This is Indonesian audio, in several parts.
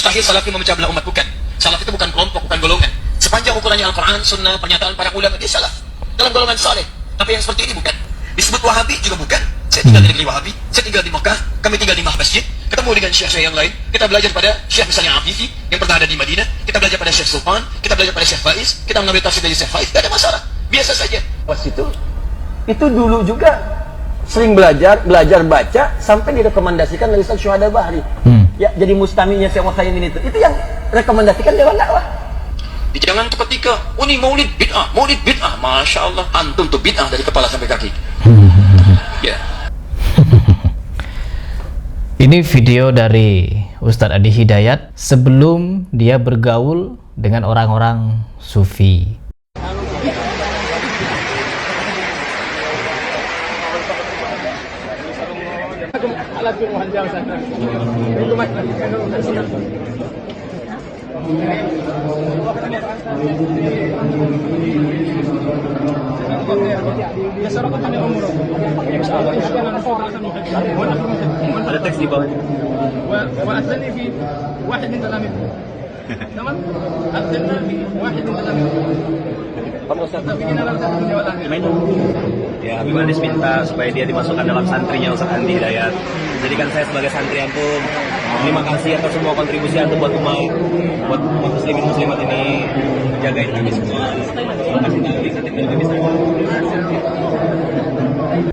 Mustahil Salafi memecah belah umat, bukan. Salaf itu bukan kelompok, bukan golongan. Sepanjang ukurannya Al-Quran, Sunnah, pernyataan para ulama, dia salaf. Dalam golongan saleh. Tapi yang seperti ini bukan. Disebut Wahabi juga bukan. Saya tinggal di negeri Wahabi, saya tinggal di Mekah, kami tinggal di Masjid, ketemu dengan syekh-syekh yang lain, kita belajar pada syekh misalnya Afifi, yang pernah ada di Madinah, kita belajar pada Syekh Sultan, kita belajar pada Syekh Faiz, kita mengambil tafsir dari Syekh Faiz, tidak ada masalah. Biasa saja. Pas itu dulu juga sering belajar baca sampai direkomendasikan oleh Ustaz Syuhada Bahri. Ya, jadi mustaminya Syekh Utsaimin itu yang rekomendasikan Dewan Dakwah. Jangan tuh ketika, oh ini maulid bid'ah, masya Allah, antum tuh bid'ah dari kepala sampai kaki. Ya. Ini video dari Ustadz Adi Hidayat sebelum dia bergaul dengan orang-orang sufi. Ada teks di bawah. وأدخلني في واحد من تلاميذه تمام أدخلنا في واحد من تلاميذه Ya, Habib Anis minta supaya dia dimasukkan dalam santrinya Ustaz Andi Hidayat. Jadi kan saya sebagai santri antum, terima kasih atas semua kontribusi antum buat umat, buat muslimin muslimat ini, jagain kami semua. Terima kasih kami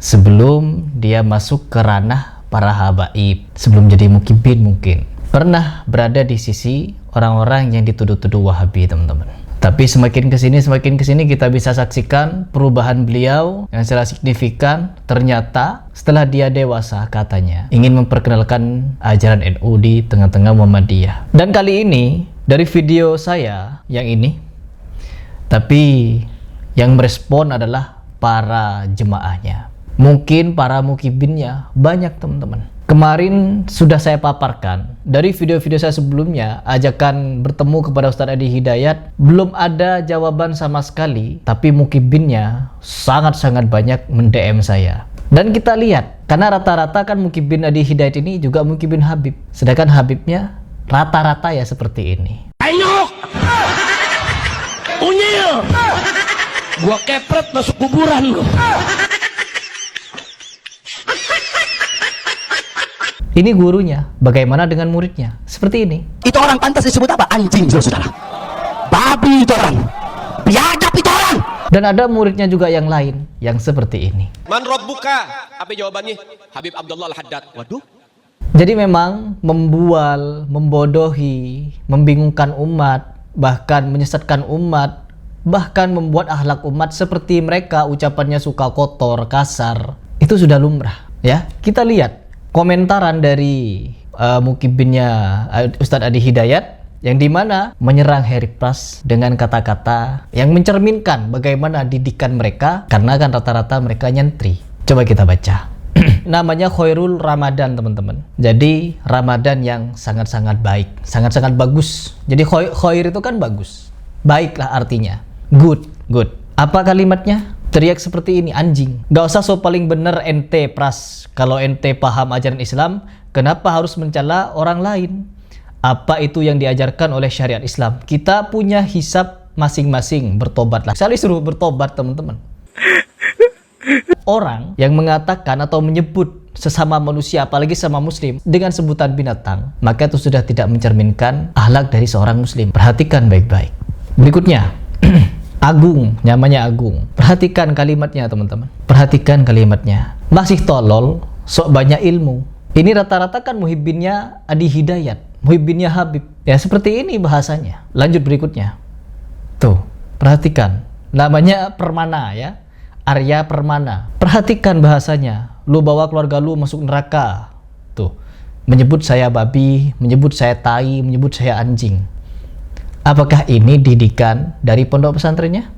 Sebelum dia masuk ke ranah para habaib, sebelum jadi mukibin mungkin pernah berada di sisi orang-orang yang dituduh-tuduh Wahabi, teman-teman. Tapi semakin kesini kita bisa saksikan perubahan beliau yang secara signifikan. Ternyata setelah dia dewasa, katanya ingin memperkenalkan ajaran NU di tengah-tengah Muhammadiyah. Dan kali ini dari video saya yang ini, tapi yang merespon adalah para jemaahnya. Mungkin para mukibinnya banyak, teman-teman. Kemarin sudah saya paparkan dari video-video saya sebelumnya, ajakan bertemu kepada Ustadz Adi Hidayat, belum ada jawaban sama sekali. Tapi mukibinnya sangat-sangat banyak mend-DM saya. Dan kita lihat, karena rata-rata kan mukibin Adi Hidayat ini juga mukibin Habib. Sedangkan Habibnya rata-rata ya seperti ini. Ayo, unyil, gua kepret masuk kuburan lu. Ini gurunya, bagaimana dengan muridnya? Seperti ini. Itu orang pantas disebut apa? Anjing, saudara. Babi itu orang. Biadab itu orang. Dan ada muridnya juga yang lain, yang seperti ini. Man Rabbuka? Apa jawabannya? Habib Abdullah Al-Haddad. Waduh. Jadi memang membual, membodohi, membingungkan umat, bahkan menyesatkan umat, bahkan membuat akhlak umat seperti mereka, ucapannya suka kotor, kasar. Itu sudah lumrah, ya. Kita lihat komentaran dari mukibinnya Ustadz Adi Hidayat, yang dimana menyerang Heri Pras dengan kata-kata yang mencerminkan bagaimana didikan mereka, karena kan rata-rata mereka nyentri. Coba kita baca. Namanya Khairul Ramadan, teman-teman. Jadi Ramadan yang sangat-sangat baik, sangat-sangat bagus. Jadi khair itu kan bagus, baiklah artinya, good. Apa kalimatnya? Teriak seperti ini, anjing. Gak usah so paling bener ente Pras. Kalau ente paham ajaran Islam, kenapa harus mencela orang lain? Apa itu yang diajarkan oleh syariat Islam? Kita punya hisab masing-masing, bertobatlah. Saya suruh bertobat, teman-teman. Orang yang mengatakan atau menyebut sesama manusia, apalagi sama muslim, dengan sebutan binatang, maka itu sudah tidak mencerminkan akhlak dari seorang muslim. Perhatikan baik-baik. Berikutnya, Agung, namanya Agung. Perhatikan kalimatnya, teman-teman. Perhatikan kalimatnya. Masih tolol, sok banyak ilmu. Ini rata-rata kan muhibbinnya Adi Hidayat, muhibbinnya Habib. Ya seperti ini bahasanya. Lanjut berikutnya. Tuh, perhatikan. Namanya Permana, ya. Arya Permana. Perhatikan bahasanya. Lu bawa keluarga lu masuk neraka. Tuh, menyebut saya babi, menyebut saya tai, menyebut saya anjing. Apakah ini didikan dari pondok pesantrennya?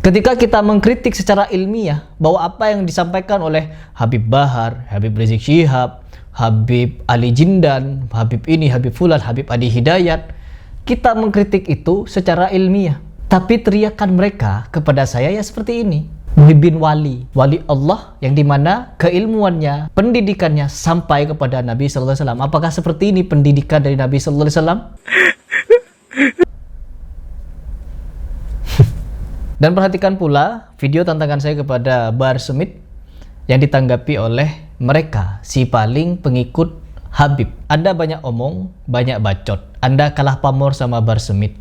Ketika kita mengkritik secara ilmiah bahwa apa yang disampaikan oleh Habib Bahar, Habib Rizik Syihab, Habib Ali Jindan, Habib ini, Habib Fulan, Habib Adi Hidayat, kita mengkritik itu secara ilmiah. Tapi teriakan mereka kepada saya ya seperti ini. Muhibbin wali Allah yang dimana keilmuannya, pendidikannya sampai kepada Nabi Sallallahu Alaihi Wasallam. Apakah seperti ini pendidikan dari Nabi Sallallahu Alaihi Wasallam? Dan perhatikan pula video tantangan saya kepada Bahar Smith yang ditanggapi oleh mereka, si paling pengikut Habib. Anda banyak omong, banyak bacot. Anda kalah pamor sama Bahar Smith.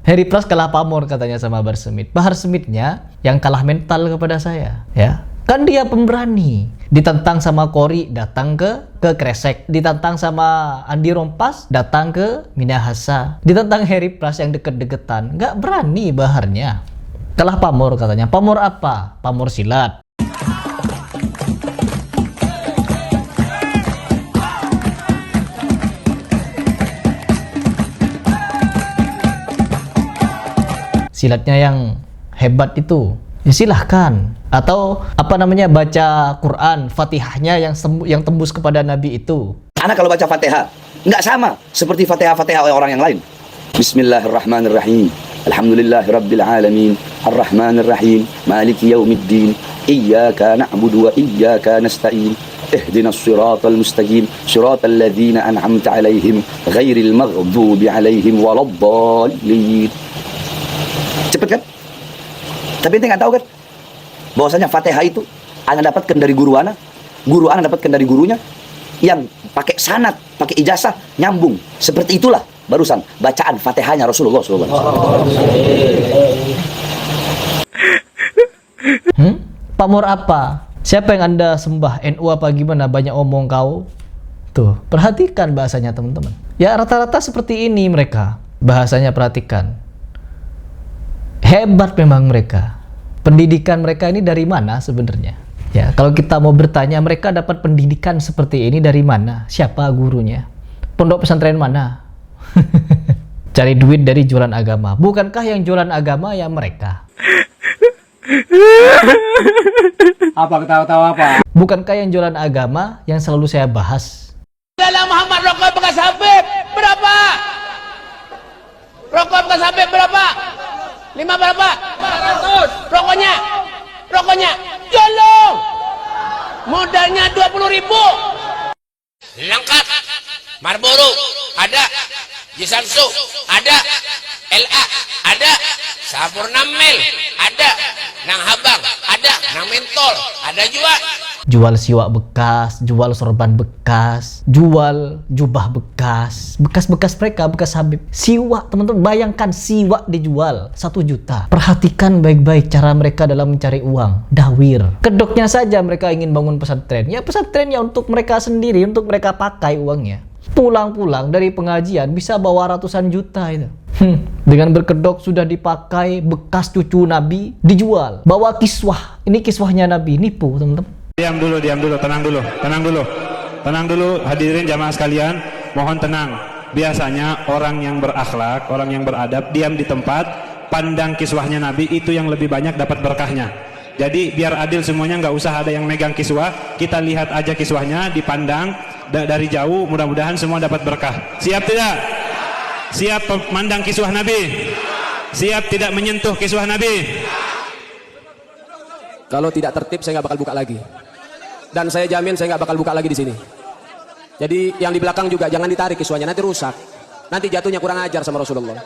Harry Pras kalah pamor katanya sama Bahar Smith. Bahar Smithnya yang kalah mental kepada saya, ya. Kan dia pemberani. Ditantang sama Kori, datang ke Kresek. Ditantang sama Andi Rompas, datang ke Minahasa. Ditantang Harry Pras yang deket-deketan, nggak berani Baharnya. Kalah pamor katanya. Pamor apa? Pamor silat. Silatnya yang hebat itu, ya silahkan. Atau apa namanya, baca Quran, Fatihahnya yang tembus kepada Nabi itu. Anak kalau baca Fatihah nggak sama seperti Fatihah orang yang lain. Bismillahirrahmanirrahim. Alhamdulillahirabbil alamin. Arrahmanirrahim. Maliki yaumiddin. Iyyaka na'budu wa iyyaka nasta'in. Ihdinas siratal mustaqim. Siratal ladzina an'amta 'alaihim ghairil maghdubi 'alaihim waladdallin. Cepet kan? Tapi ente nggak tahu kan bahwasanya Fatihah itu ana dapatkan dari guru ana dapatkan dari gurunya yang pakai sanad, pakai ijazah, nyambung. Seperti itulah barusan bacaan Fatihahnya Rasulullah SAW. Pamor apa? Siapa yang Anda sembah? NU apa gimana? Banyak omong kau. Tuh, perhatikan bahasanya teman-teman. Ya rata-rata seperti ini mereka. Bahasanya perhatikan. Hebat memang mereka. Pendidikan mereka ini dari mana sebenarnya? Ya, kalau kita mau bertanya mereka dapat pendidikan seperti ini dari mana? Siapa gurunya? Pondok pesantren mana? Cari duit dari jualan agama. Bukankah yang jualan agama ya mereka? Apa ketawa-tawa apa? Bukankah yang jualan agama yang selalu saya bahas? Dalam Muhammad rokok bekas Habib berapa? Rokok bekas Habib berapa? 5 berapa? 400. Rokoknya jolong. Modalnya 20.000. Lengkap. Marlboro ada, Jisansu ada, LA ada, Sampurna Mil ada, Nang Habang ada, Nang Mentol ada juga. Jual siwak bekas, jual sorban bekas, jual jubah bekas, bekas-bekas mereka, bekas Habib. Siwak, teman-teman, bayangkan siwak dijual 1 juta. Perhatikan baik-baik cara mereka dalam mencari uang, dawir. Kedoknya saja mereka ingin bangun pesantren. Ya pesantrennya untuk mereka sendiri, untuk mereka pakai uangnya. Pulang-pulang dari pengajian bisa bawa ratusan juta itu. Dengan berkedok sudah dipakai bekas cucu Nabi dijual. Bawa kiswah, ini kiswahnya Nabi, nipu teman-teman. Diam dulu, tenang dulu hadirin jamaah sekalian, mohon tenang. Biasanya orang yang berakhlak, orang yang beradab, diam di tempat, pandang kiswahnya Nabi, itu yang lebih banyak dapat berkahnya. Jadi biar adil semuanya, nggak usah ada yang megang kiswah, kita lihat aja kiswahnya, dipandang dari jauh, mudah-mudahan semua dapat berkah. Siap tidak? Siap memandang kiswah Nabi? Siap tidak menyentuh kiswah Nabi? Kalau tidak tertib saya nggak bakal buka lagi. Dan saya jamin saya nggak bakal buka lagi di sini. Jadi yang di belakang juga jangan ditarik kiswahnya, nanti rusak. Nanti jatuhnya kurang ajar sama Rasulullah.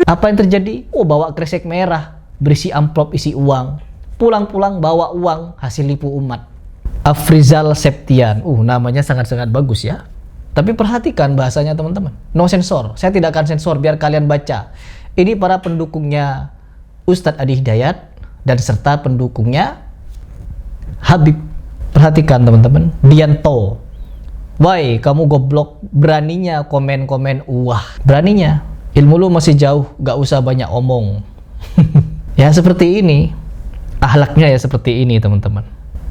Apa yang terjadi? Oh, bawa kresek merah, berisi amplop isi uang. Pulang-pulang bawa uang hasil nipu umat. Afrizal Septian. Namanya sangat-sangat bagus ya. Tapi perhatikan bahasanya teman-teman. No sensor. Saya tidak akan sensor biar kalian baca. Ini para pendukungnya Ustadz Adi Hidayat dan serta pendukungnya Habib. Perhatikan teman-teman. Dianto. Woi, kamu goblok, beraninya komen-komen beraninya. Ilmu lu masih jauh, gak usah banyak omong. Ya seperti ini. Akhlaknya ya seperti ini teman-teman.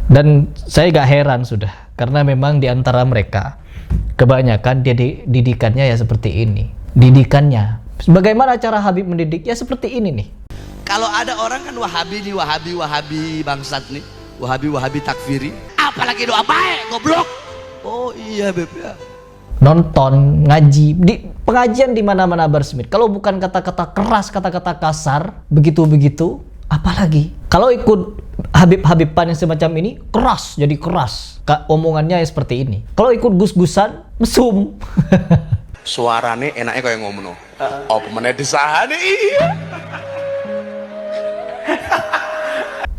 Dan saya gak heran sudah, karena memang di antara mereka kebanyakan didikannya ya seperti ini. Didikannya. Bagaimana cara Habib mendidik? Ya seperti ini nih. Kalau ada orang kan wahabi bangsat nih. Wahabi takfiri. Apalagi doa baik, goblok. Oh iya Beb ya. Nonton, ngaji, di pengajian di mana-mana Bahar Smith. Kalau bukan kata-kata keras, kata-kata kasar, begitu-begitu, Apalagi kalau ikut Habib-Habiban yang semacam ini, keras, jadi keras. Omongannya ya seperti ini. Kalau ikut gus-gusan, mesum. Suarane enaknya kayak ngomong. Apa meneh disahane iya.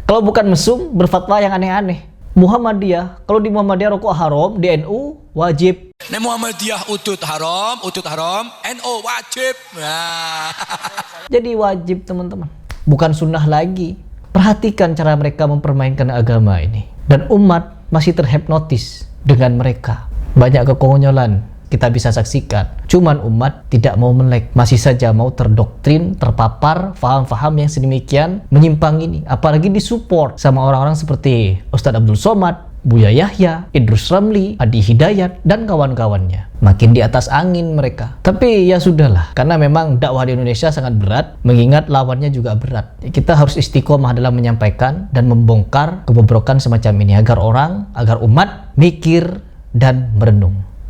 Kalau bukan mesum, berfatwa yang aneh-aneh. Muhammadiyah, kalau di Muhammadiyah rokok haram, di NU wajib. Nek Muhammadiyah utut haram, NU wajib. Nah. Jadi wajib teman-teman, bukan sunnah lagi. Perhatikan cara mereka mempermainkan agama ini. Dan umat masih terhipnotis dengan mereka. Banyak kekonyolan kita bisa saksikan. Cuman umat tidak mau melek, masih saja mau terdoktrin, terpapar faham-faham yang sedemikian menyimpang ini. Apalagi disupport sama orang-orang seperti Ustadz Abdul Somad, Buya Yahya, Idrus Ramli, Adi Hidayat, dan kawan-kawannya. Makin di atas angin mereka. Tapi ya sudahlah, karena memang dakwah di Indonesia sangat berat, mengingat lawannya juga berat. Kita harus istiqomah dalam menyampaikan dan membongkar kebobrokan semacam ini, agar umat mikir dan merenung.